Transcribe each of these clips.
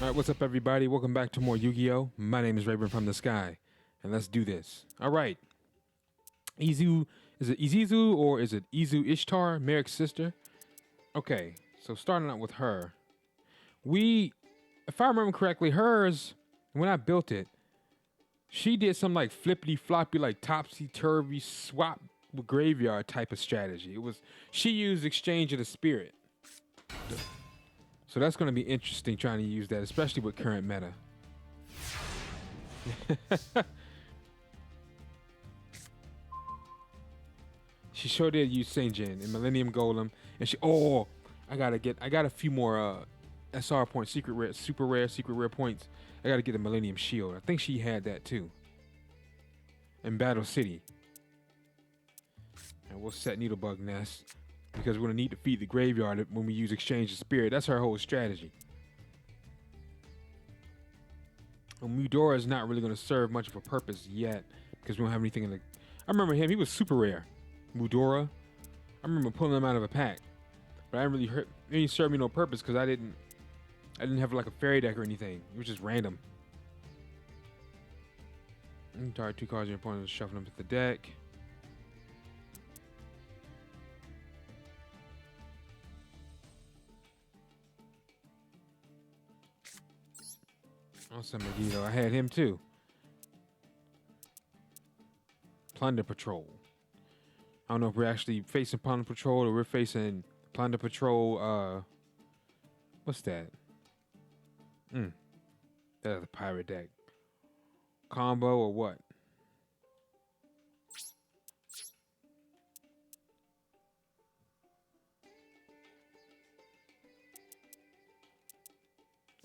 All right, what's up, everybody? Welcome back to more Yu-Gi-Oh! My name is Raven from the Sky, and let's do this. All right. Izu, is it Izizu or is it Izu Ishtar, Merrick's sister? Okay, so starting out with her. If I remember correctly, hers, when I built it, she did some like flippity floppy, like topsy turvy swap with graveyard type of strategy. She used Exchange of the Spirit. So that's going to be interesting trying to use that, especially with current meta. She sure did use Saint Jin and Millennium Golem, and I got a few more SR points, secret rare points. I gotta get a Millennium Shield. I think she had that too. In Battle City. And we'll set Needlebug Nest because we're gonna need to feed the graveyard when we use Exchange of Spirit. That's her whole strategy. And Mudora is not really gonna serve much of a purpose yet because we don't have anything in the. I remember him. He was super rare. Mudora. I remember pulling him out of a pack, but I didn't really It didn't serve me no purpose because I didn't have like a fairy deck or anything. It was just random. Target 2 cards in your opponent, shuffle them to the deck. Also Megiddo, I had him too. Plunder Patrol. I don't know if we're actually facing Plunder Patrol or we're facing Plunder Patrol, what's that? That's a pirate deck. Combo or what?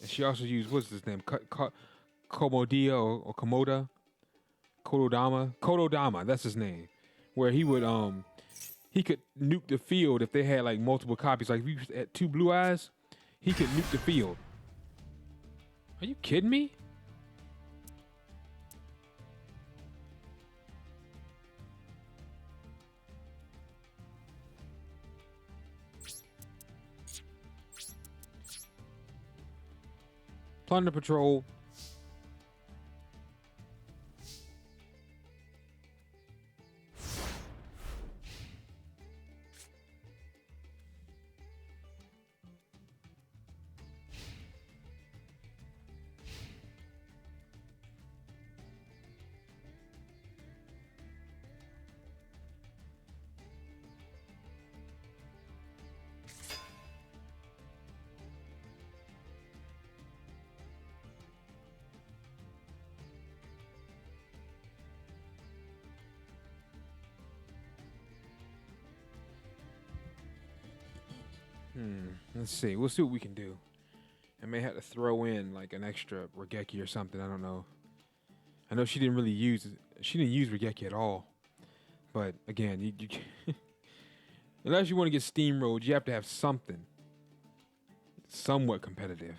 And she also used, what's his name? Komodia or Komoda? Kododama, that's his name. Where he would he could nuke the field if they had like multiple copies. Like if you had 2 blue eyes, he could nuke the field. Are you kidding me? Plunder Patrol. Let's see. We'll see what we can do. I may have to throw in like an extra Regeki or something. I don't know. I know she didn't use Regeki at all. But again, you unless you want to get steamrolled, you have to have something somewhat competitive.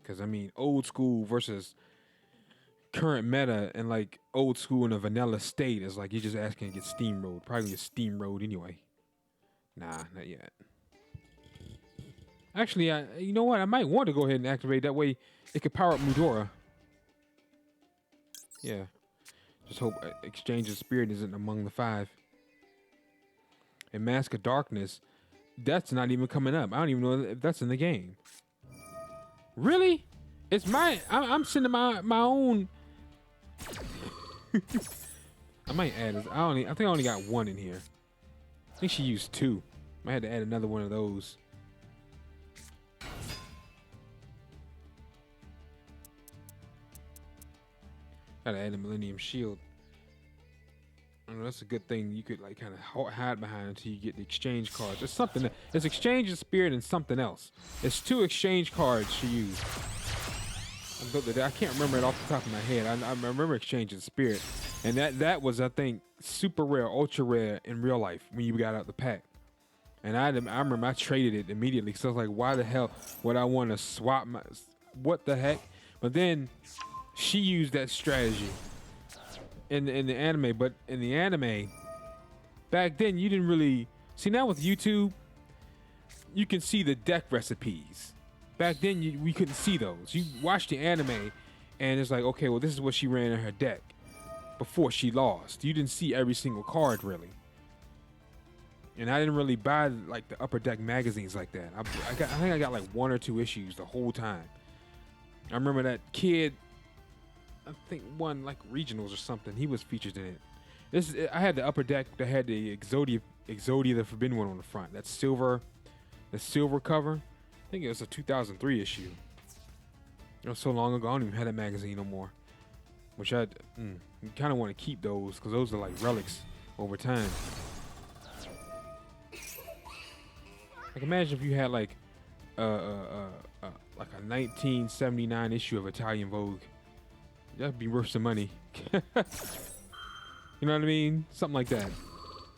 Because I mean, old school versus current meta, and like old school in a vanilla state is like you're just asking to get steamrolled. Probably get steamrolled anyway. Nah, not yet. Actually, you know what? I might want to go ahead and activate. That way, it could power up Mudora. Yeah. Just hope Exchange of Spirit isn't among the 5. And Mask of Darkness, that's not even coming up. I don't even know if that's in the game. Really? It's I'm sending my own. I might add this. I think I only got 1 in here. I think she used 2. I had to add another one of those. Gotta add a Millennium Shield. I know that's a good thing. You could like kind of hide behind until you get the exchange cards. It's something. It's Exchange of Spirit and something else. It's 2 exchange cards she used. I can't remember it off the top of my head. I remember Exchange of Spirit, and that was, I think, super rare, ultra rare in real life when you got out the pack. And I remember I traded it immediately because I was like, why the hell would I want to swap my? What the heck? But then she used that strategy in the anime. But in the anime, back then you didn't really see. Now with YouTube, you can see the deck recipes. Back then, we couldn't see those. You watch the anime, and it's like, okay, well, this is what she ran in her deck before she lost. You didn't see every single card, really. And I didn't really buy like the Upper Deck magazines like that. I think I got like 1 or 2 issues the whole time. I remember that kid, I think won like regionals or something. He was featured in it. I had the Upper Deck that had the Exodia the Forbidden One on the front. That silver cover. I think it was a 2003 issue. It was so long ago, I don't even have that magazine no more. Which I kind of want to keep those because those are like relics over time. Like imagine if you had like a 1979 issue of Italian Vogue. That'd be worth some money. You know what I mean? Something like that.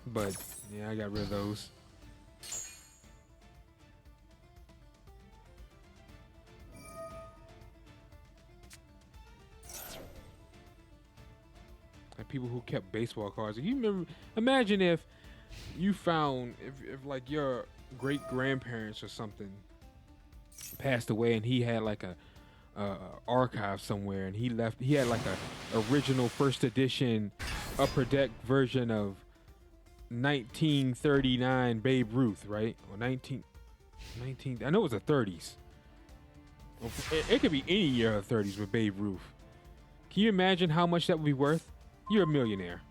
But yeah, I got rid of those. Like people who kept baseball cards. You remember? Imagine if you found if like your great grandparents or something passed away and he had like a archive somewhere and he had like a original first edition Upper Deck version of 1939 Babe Ruth, right? Or 19 I know it was the 30s. It could be any year of the 30s with Babe Ruth. Can you imagine how much that would be worth? You're a millionaire.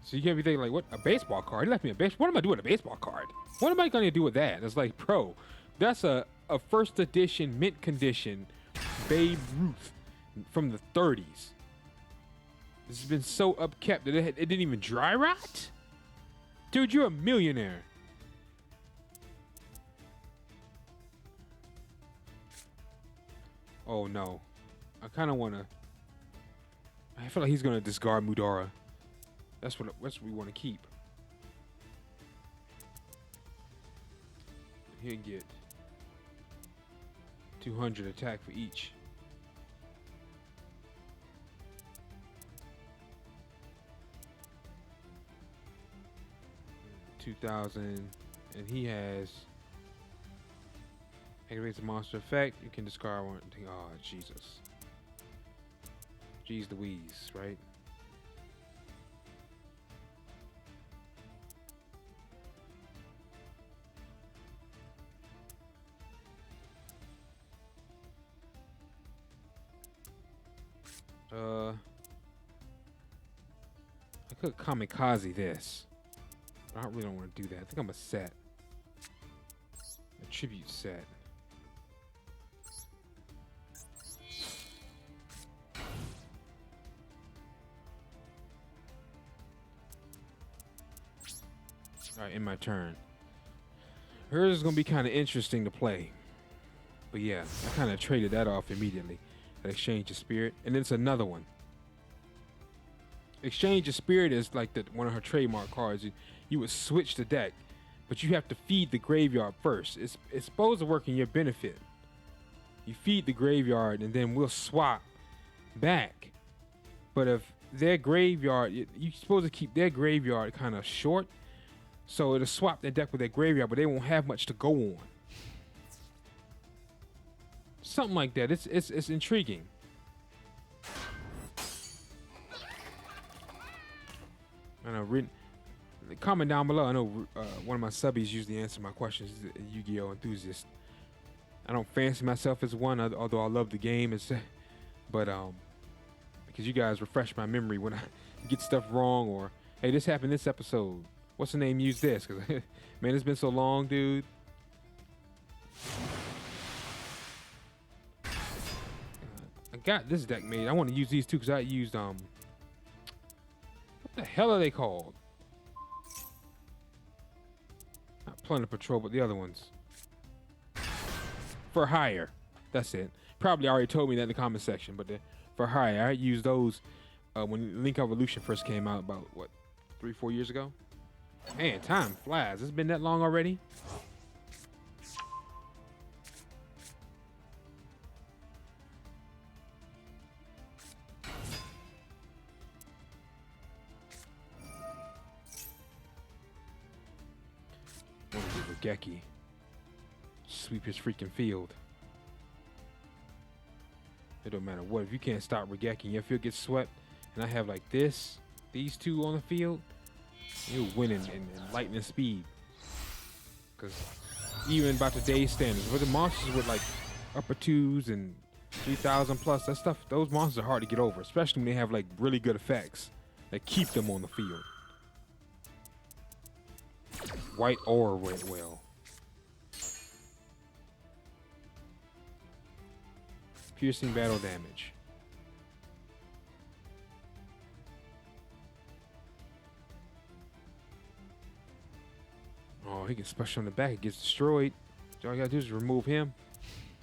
So you can't be thinking like, what, a baseball card? He left me a baseball. What am I doing with a baseball card? What am I going to do with that? And it's like, bro, that's a first edition mint condition Babe Ruth from the 30s. This has been so upkept that it didn't even dry rot? Dude, you're a millionaire. Oh no. I kind of want to. I feel like he's going to discard Mudara. That's what we want to keep. He'll get 200 attack for each. 2,000, and he has activates a monster effect. You can discard one. Oh Jesus. Jeez Louise, right? I could kamikaze this. I really don't want to do that. I think I'm a set. A tribute set. Alright, in my turn. Hers is going to be kind of interesting to play. But yeah, I kind of traded that off immediately. That Exchange of Spirit. And then it's another one. Exchange of Spirit is like one of her trademark cards. You would switch the deck, but you have to feed the graveyard first. It's supposed to work in your benefit. You feed the graveyard, and then we'll swap back. But if their graveyard, you're supposed to keep their graveyard kind of short, so it'll swap their deck with their graveyard, but they won't have much to go on. Something like that. It's intriguing. I know. Comment down below. I know one of my subbies usually answer my questions. He's a Yu-Gi-Oh enthusiast. I don't fancy myself as one, although I love the game. But because you guys refresh my memory when I get stuff wrong, or hey, this happened this episode. What's the name? Use this, because man, it's been so long, dude. I got this deck made. I want to use these too because I used what the hell are they called? Not Plunder Patrol, but the other ones. For Hire. That's it. Probably already told me that in the comment section, but for Hire, I used those when Link Evolution first came out about what, 3-4 years ago. Man, time flies. It's been that long already. Regeki. Sweep his freaking field. It don't matter what. If you can't stop Regeki and your field gets swept, and I have like these two on the field, you're winning in lightning speed. Because even by today's standards, with the monsters with like upper 2s and 3,000 plus, that stuff, those monsters are hard to get over, especially when they have like really good effects that keep them on the field. White or red whale. Piercing battle damage. Oh, he can special on the back. It gets destroyed. All you gotta do is remove him.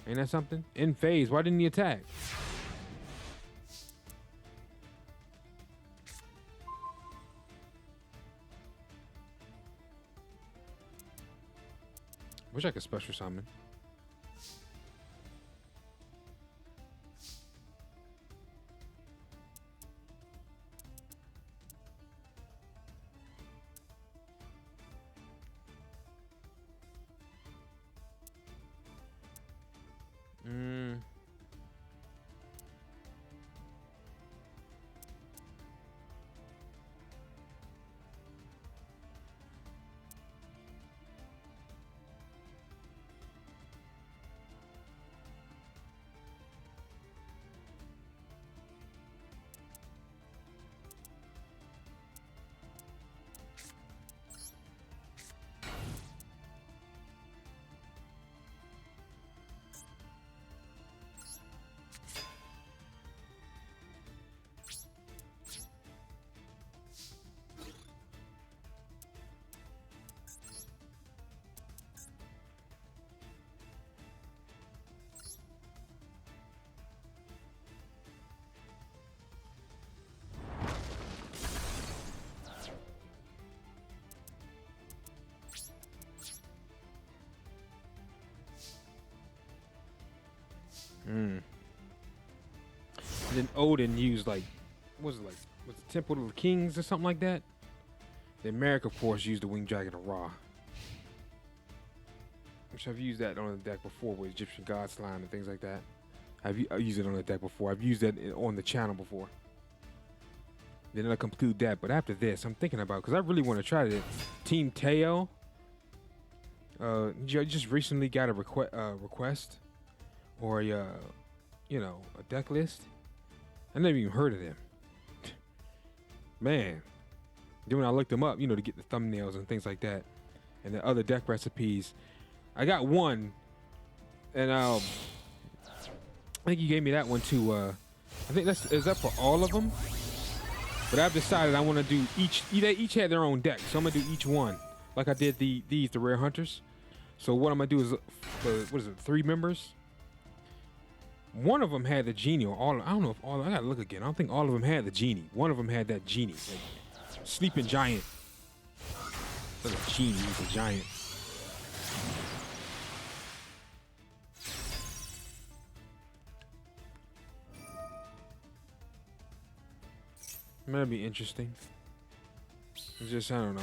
Ain't that something? In phase. Why didn't he attack? Wish I could special summon. And then Odin used like, what was it like? Was it Temple of the Kings or something like that? The America Force used the Winged Dragon of Ra. Which I've used that on the deck before with Egyptian God Slime and things like that. I've used it on the deck before. I've used that on the channel before. Then I'll conclude that. But after this, I'm thinking about, because I really want to try it. Team Teo. Just recently got a request or a, a deck list. I never even heard of them. Man. Then when I looked them up, to get the thumbnails and things like that, and the other deck recipes, I got one, and I think you gave me that one too. I think is that for all of them? But I've decided I want to do each. They each had their own deck, so I'm gonna do each one, like I did the Rare Hunters. So what I'm gonna do is, what is it? 3 members. One of them had the genie, or all. I don't know if all. I gotta look again. I don't think all of them had the genie. One of them had that genie, like sleeping giant. Not a genie, he's a giant. That'd be interesting. It's just, I don't know.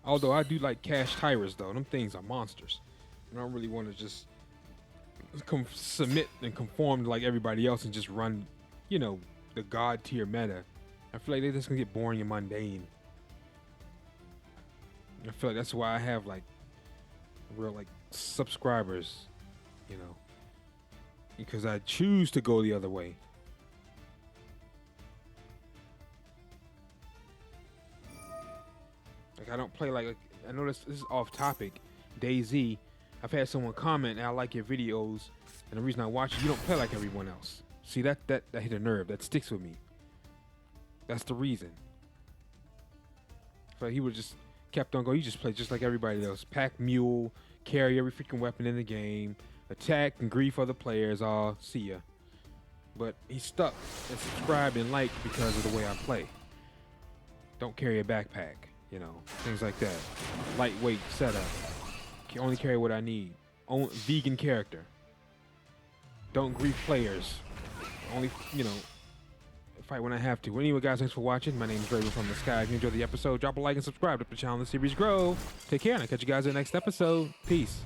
Although I do like Cash Tyrants, though. Them things are monsters. I don't really want to just submit and conform to like everybody else and just run, the god tier meta. I feel like they're just gonna get boring and mundane. I feel like that's why I have like real like subscribers, because I choose to go the other way. Like I don't play like I know this is off topic. DayZ, I've had someone comment, and I like your videos, and the reason I watch it, you don't play like everyone else. See, that hit a nerve. That sticks with me. That's the reason. So he would just kept on going. You just play just like everybody else. Pack mule, carry every freaking weapon in the game, attack and grief other players. All see ya. But he stuck and subscribed and liked because of the way I play. Don't carry a backpack, things like that. Lightweight setup. Can only carry what I need. Vegan character. Don't grief players. Only, fight when I have to. Anyway, guys, thanks for watching. My name is Raven from the Sky. If you enjoyed the episode, drop a like and subscribe to help the channel and the series grow. Take care, and I'll catch you guys in the next episode. Peace.